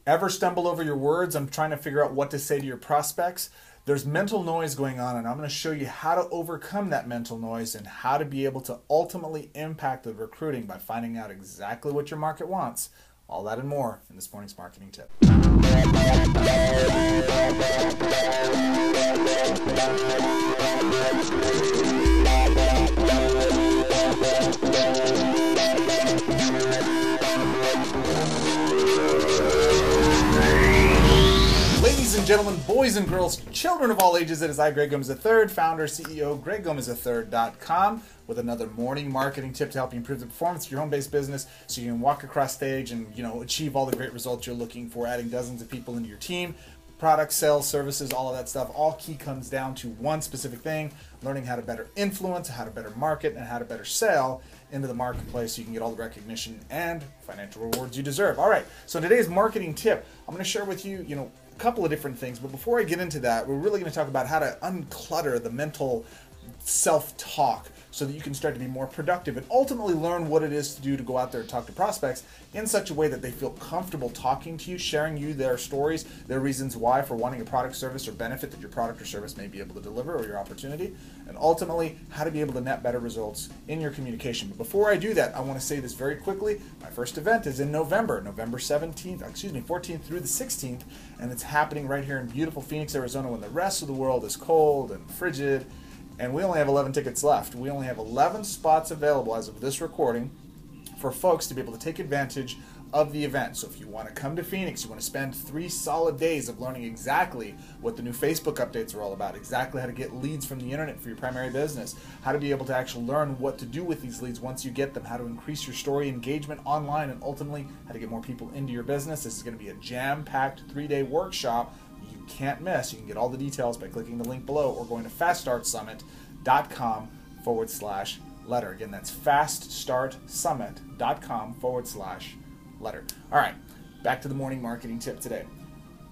Ever stumble over your words? I'm trying to figure out what to say to your prospects. There's mental noise going on, and I'm going to show you how to overcome that mental noise and how to be able to ultimately impact the recruiting by finding out exactly what your market wants. All that and more in this morning's marketing tip. Ladies and gentlemen, boys and girls, children of all ages, it is I, Greg Gomez III, founder, CEO, GregGomezIII.com, with another morning marketing tip to help you improve the performance of your home-based business so you can walk across stage and achieve all the great results you're looking for, adding dozens of people into your team. Products, sales, services, all of that stuff, all key comes down to one specific thing: learning how to better influence, how to better market, and how to better sell into the marketplace so you can get all the recognition and financial rewards you deserve. All right, so today's marketing tip, I'm going to share with you, a couple of different things, but before I get into that, we're really going to talk about how to unclutter the mental self-talk so that you can start to be more productive and ultimately learn what it is to do to go out there and talk to prospects in such a way that they feel comfortable talking to you, sharing you their stories, their reasons why for wanting a product, service, or benefit that your product or service may be able to deliver, or your opportunity, and ultimately how to be able to net better results in your communication. But before I do that, I want to say this very quickly. My first event is in November 14th through the 16th, and it's happening right here in beautiful Phoenix, Arizona, when the rest of the world is cold and frigid. And we only have 11 tickets left. We only have 11 spots available as of this recording for folks to be able to take advantage of the event. So if you want to come to Phoenix, you want to spend 3 solid days of learning exactly what the new Facebook updates are all about, exactly how to get leads from the internet for your primary business, how to be able to actually learn what to do with these leads once you get them, how to increase your story engagement online, and ultimately how to get more people into your business. This is going to be a jam-packed 3-day workshop you can't miss. You can get all the details by clicking the link below or going to faststartsummit.com/letter. Again, that's faststartsummit.com/letter. All right, back to the morning marketing tip today.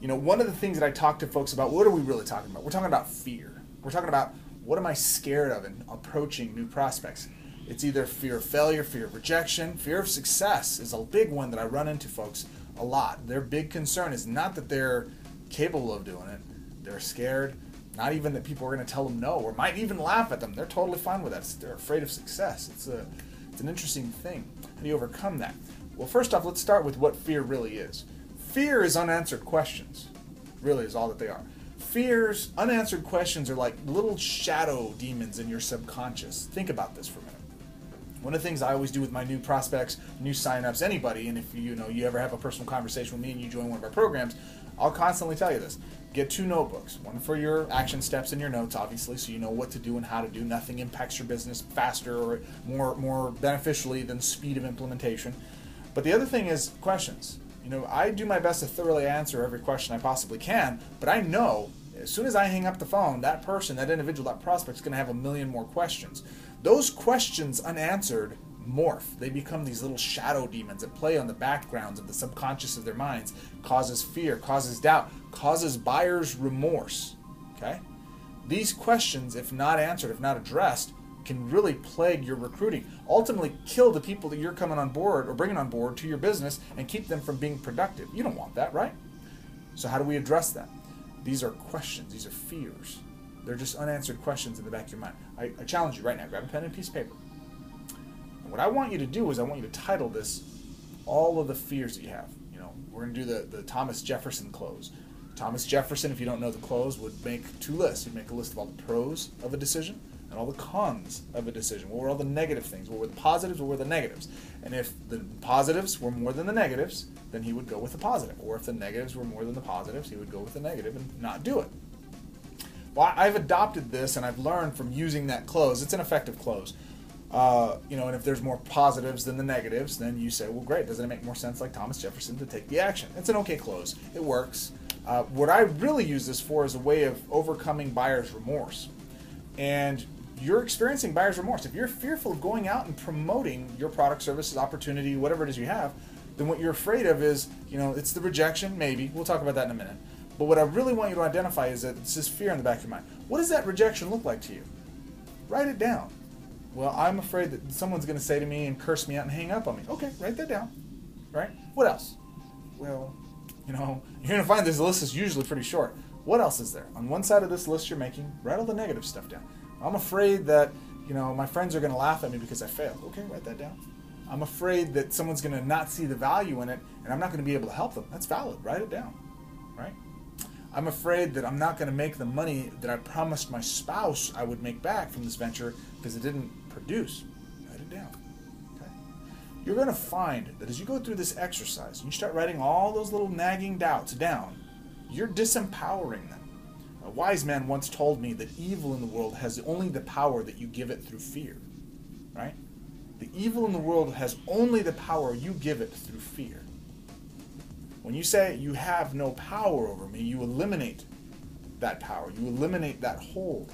One of the things that I talk to folks about, what are we really talking about? We're talking about fear. We're talking about what am I scared of in approaching new prospects. It's either fear of failure, fear of rejection, fear of success is a big one that I run into folks a lot. Their big concern is not that they're capable of doing it. They're scared, not even that people are going to tell them no or might even laugh at them. They're totally fine with that. They're afraid of success. It's an interesting thing. How do you overcome that? Well, first off, let's start with what fear really is. Fear is unanswered questions. Really is all that they are. Fears, unanswered questions are like little shadow demons in your subconscious. Think about this for a minute. One of the things I always do with my new prospects, new signups, anybody, and if you ever have a personal conversation with me and you join one of our programs, I'll constantly tell you this. Get 2 notebooks, one for your action steps in your notes, obviously, so you know what to do and how to do. Nothing impacts your business faster or more beneficially than speed of implementation. But the other thing is questions. I do my best to thoroughly answer every question I possibly can, but I know as soon as I hang up the phone, that person, that individual, that prospect is going to have a million more questions. Those questions unanswered morph. They become these little shadow demons that play on the backgrounds of the subconscious of their minds, causes fear, causes doubt, causes buyer's remorse. Okay? These questions, if not answered, if not addressed, can really plague your recruiting, ultimately kill the people that you're coming on board or bringing on board to your business and keep them from being productive. You don't want that, right? So how do we address that? These are questions. These are fears. They're just unanswered questions in the back of your mind. I challenge you right now. Grab a pen and a piece of paper. And what I want you to do is I want you to title this all of the fears that you have. We're going to do the Thomas Jefferson close. Thomas Jefferson, if you don't know the close, would make 2 lists. He'd make a list of all the pros of a decision and all the cons of a decision. What were all the negative things? What were the positives? What were the negatives? And if the positives were more than the negatives, then he would go with the positive. Or if the negatives were more than the positives, he would go with the negative and not do it. Well, I've adopted this and I've learned from using that close. It's an effective close. And if there's more positives than the negatives, then you say, well, great, doesn't it make more sense, like Thomas Jefferson, to take the action? It's an okay close. It works. What I really use this for is a way of overcoming buyer's remorse. And you're experiencing buyer's remorse. If you're fearful of going out and promoting your product, services, opportunity, whatever it is you have, then what you're afraid of is, it's the rejection, maybe. We'll talk about that in a minute. But what I really want you to identify is that it's this fear in the back of your mind. What does that rejection look like to you? Write it down. Well, I'm afraid that someone's going to say to me and curse me out and hang up on me. Okay, write that down. Right? What else? Well, You know, you're going to find this list is usually pretty short. What else is there? On one side of this list you're making, write all the negative stuff down. I'm afraid that, you know, my friends are going to laugh at me because I failed. Okay, write that down. I'm afraid that someone's going to not see the value in it and I'm not going to be able to help them. That's valid. Write it down, right? I'm afraid that I'm not going to make the money that I promised my spouse I would make back from this venture because it didn't produce. Write it down. Okay? You're going to find that as you go through this exercise and you start writing all those little nagging doubts down, you're disempowering them. A wise man once told me that evil in the world has only the power that you give it through fear, right? The evil in the world has only the power you give it through fear. When you say you have no power over me, you eliminate that power. You eliminate that hold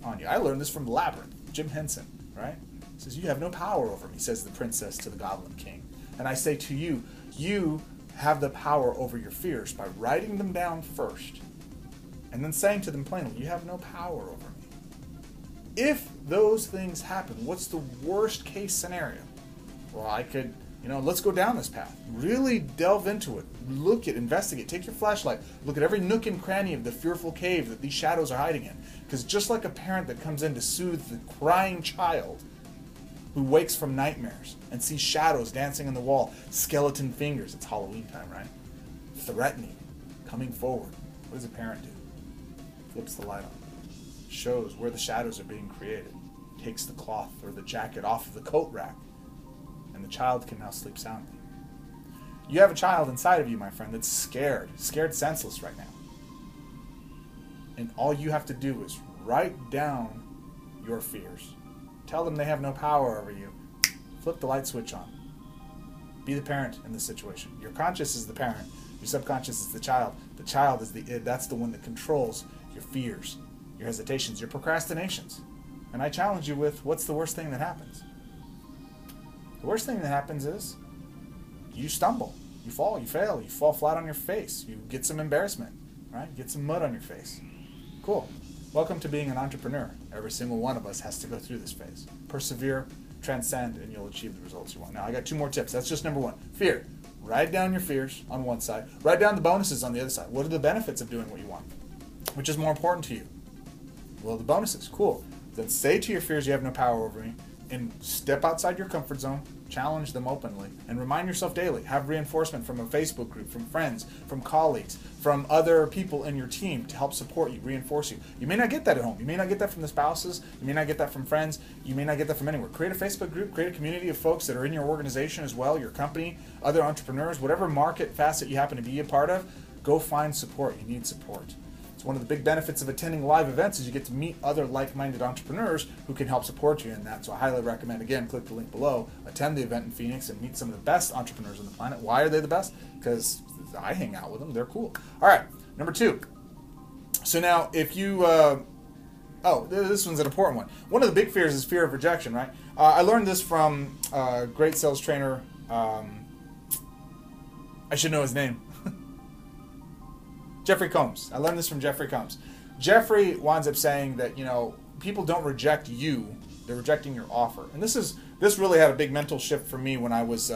on you. I learned this from Labyrinth, Jim Henson, right? He says, you have no power over me, says the princess to the goblin king. And I say to you, you have the power over your fears by writing them down first and then saying to them plainly, you have no power over me. If those things happen, what's the worst case scenario? Well, I could, you know, let's go down this path. Really delve into it. Look at, investigate, take your flashlight. Look at every nook and cranny of the fearful cave that these shadows are hiding in. Because just like a parent that comes in to soothe the crying child who wakes from nightmares and sees shadows dancing on the wall, skeleton fingers, it's Halloween time, right? Threatening, coming forward. What does a parent do? Flips the light on. Shows where the shadows are being created. Takes the cloth or the jacket off of the coat rack. And the child can now sleep soundly. You have a child inside of you, my friend, that's scared senseless right now. And all you have to do is write down your fears. Tell them they have no power over you. Flip the light switch on. Be the parent in this situation. Your conscious is the parent. Your subconscious is the child. The child is the id. That's the one that controls your fears, your hesitations, your procrastinations. And I challenge you with, what's the worst thing that happens? The worst thing that happens is you stumble, you fall, you fail, you fall flat on your face, you get some embarrassment, right? Get some mud on your face. Cool. Welcome to being an entrepreneur. Every single one of us has to go through this phase. Persevere, transcend, and you'll achieve the results you want. Now, I got 2 more tips. That's just number 1. Fear. Write down your fears on one side. Write down the bonuses on the other side. What are the benefits of doing what you want? Which is more important to you? Well, the bonuses. Cool. Then say to your fears, you have no power over me, and step outside your comfort zone, challenge them openly, and remind yourself daily. Have reinforcement from a Facebook group, from friends, from colleagues, from other people in your team to help support you, reinforce you. You may not get that at home. You may not get that from the spouses. You may not get that from friends. You may not get that from anywhere. Create a Facebook group. Create a community of folks that are in your organization as well, your company, other entrepreneurs, whatever market facet you happen to be a part of. Go find support. You need support. It's one of the big benefits of attending live events is you get to meet other like-minded entrepreneurs who can help support you in that. So I highly recommend, again, click the link below, attend the event in Phoenix and meet some of the best entrepreneurs on the planet. Why are they the best? Because I hang out with them. They're cool. All right, number 2. So now if you, this one's an important one. One of the big fears is fear of rejection, right? I learned this from a great sales trainer. I should know his name. Jeffrey Combs. I learned this from Jeffrey Combs. Jeffrey winds up saying that, you know, people don't reject you, they're rejecting your offer. And this really had a big mental shift for me when I was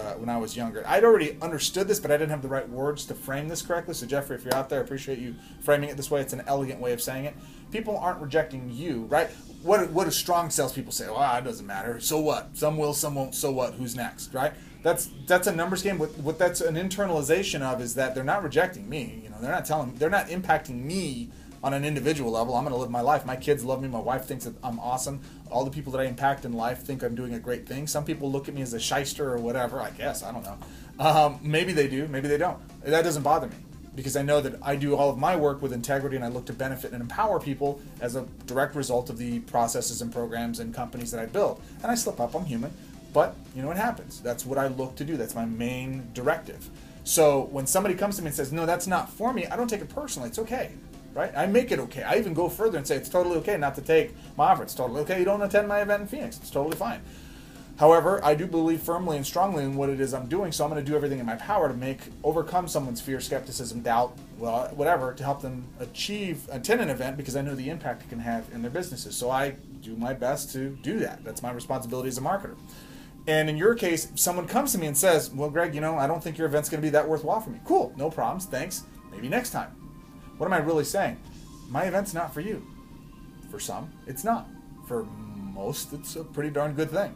younger. I'd already understood this, but I didn't have the right words to frame this correctly. So Jeffrey, if you're out there, I appreciate you framing it this way. It's an elegant way of saying it. People aren't rejecting you, right? What do strong salespeople say? Well, it doesn't matter. So what? Some will, some won't. So what? Who's next, right? That's a numbers game. What that's an internalization of is that they're not rejecting me. You know, they're not impacting me on an individual level. I'm going to live my life. My kids love me. My wife thinks that I'm awesome. All the people that I impact in life think I'm doing a great thing. Some people look at me as a shyster or whatever. I guess I don't know. Maybe they do. Maybe they don't. That doesn't bother me because I know that I do all of my work with integrity and I look to benefit and empower people as a direct result of the processes and programs and companies that I build. And I slip up. I'm human. But you know what happens. That's what I look to do. That's my main directive. So when somebody comes to me and says, no, that's not for me, I don't take it personally. It's okay, right? I make it okay. I even go further and say it's totally okay not to take my offer. It's totally okay you don't attend my event in Phoenix. It's totally fine. However, I do believe firmly and strongly in what it is I'm doing, so I'm going to do everything in my power to overcome someone's fear, skepticism, doubt, well, whatever, to help them attend an event because I know the impact it can have in their businesses. So I do my best to do that. That's my responsibility as a marketer. And in your case, if someone comes to me and says, well, Greg, I don't think your event's going to be that worthwhile for me. Cool, no problems, thanks, maybe next time. What am I really saying? My event's not for you. For some, it's not. For most, it's a pretty darn good thing.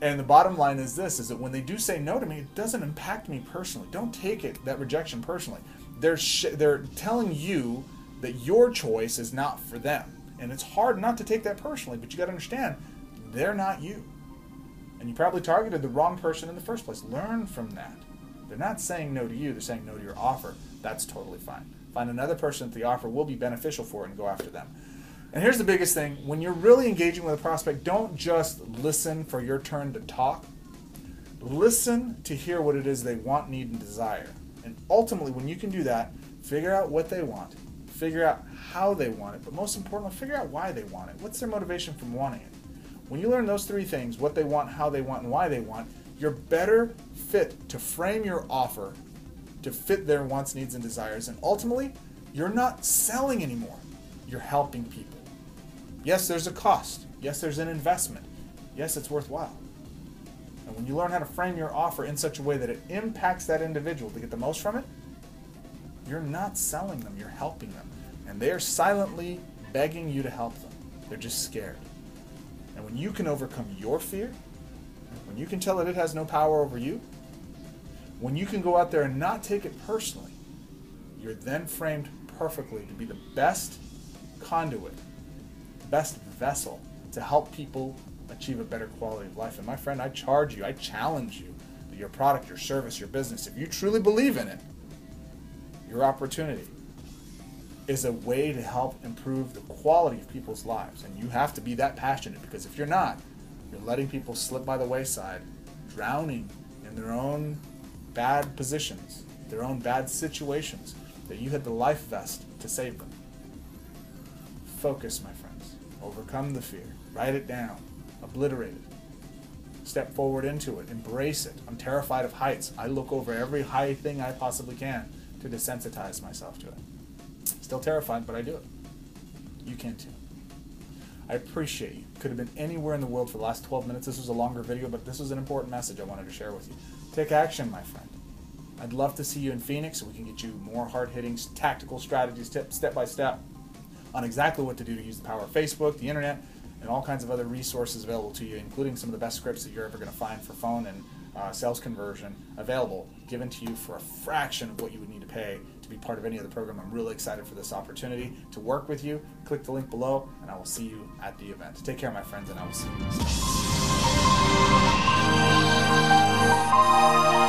And the bottom line is this, is that when they do say no to me, it doesn't impact me personally. Don't take that rejection personally. They're telling you that your choice is not for them. And it's hard not to take that personally, but you got to understand, they're not you. And you probably targeted the wrong person in the first place. Learn from that. They're not saying no to you, they're saying no to your offer. That's totally fine. Find another person that the offer will be beneficial for and go after them. And here's the biggest thing. When you're really engaging with a prospect, don't just listen for your turn to talk. Listen to hear what it is they want, need, and desire. And ultimately, when you can do that, figure out what they want. Figure out how they want it. But most importantly, figure out why they want it. What's their motivation from wanting it? When you learn those three things, what they want, how they want, and why they want, you're better fit to frame your offer to fit their wants, needs, and desires. And ultimately, you're not selling anymore. You're helping people. Yes, there's a cost. Yes, there's an investment. Yes, it's worthwhile. And when you learn how to frame your offer in such a way that it impacts that individual to get the most from it, you're not selling them, you're helping them. And they're silently begging you to help them. They're just scared. And when you can overcome your fear, when you can tell it has no power over you, when you can go out there and not take it personally, you're then framed perfectly to be the best conduit, the best vessel to help people achieve a better quality of life. And my friend, I charge you, I challenge you that your product, your service, your business, if you truly believe in it, your opportunity is a way to help improve the quality of people's lives. And you have to be that passionate, because if you're not, you're letting people slip by the wayside, drowning in their own bad positions, their own bad situations that you had the life vest to save them. Focus, my friends. Overcome the fear. Write it down. Obliterate it. Step forward into it. Embrace it. I'm terrified of heights. I look over every high thing I possibly can to desensitize myself to it. Still terrified, but I do it. You can too. I appreciate you. Could have been anywhere in the world for the last 12 minutes. This was a longer video, but this was an important message I wanted to share with you. Take action, my friend. I'd love to see you in Phoenix so we can get you more hard-hitting tactical strategies, tips, step by step, on exactly what to do to use the power of Facebook, the internet, and all kinds of other resources available to you, including some of the best scripts that you're ever going to find for phone and sales conversion available, given to you for a fraction of what you would need to pay to be part of any other program. I'm really excited for this opportunity to work with you. Click the link below, and I will see you at the event. Take care, my friends, and I will see you next time.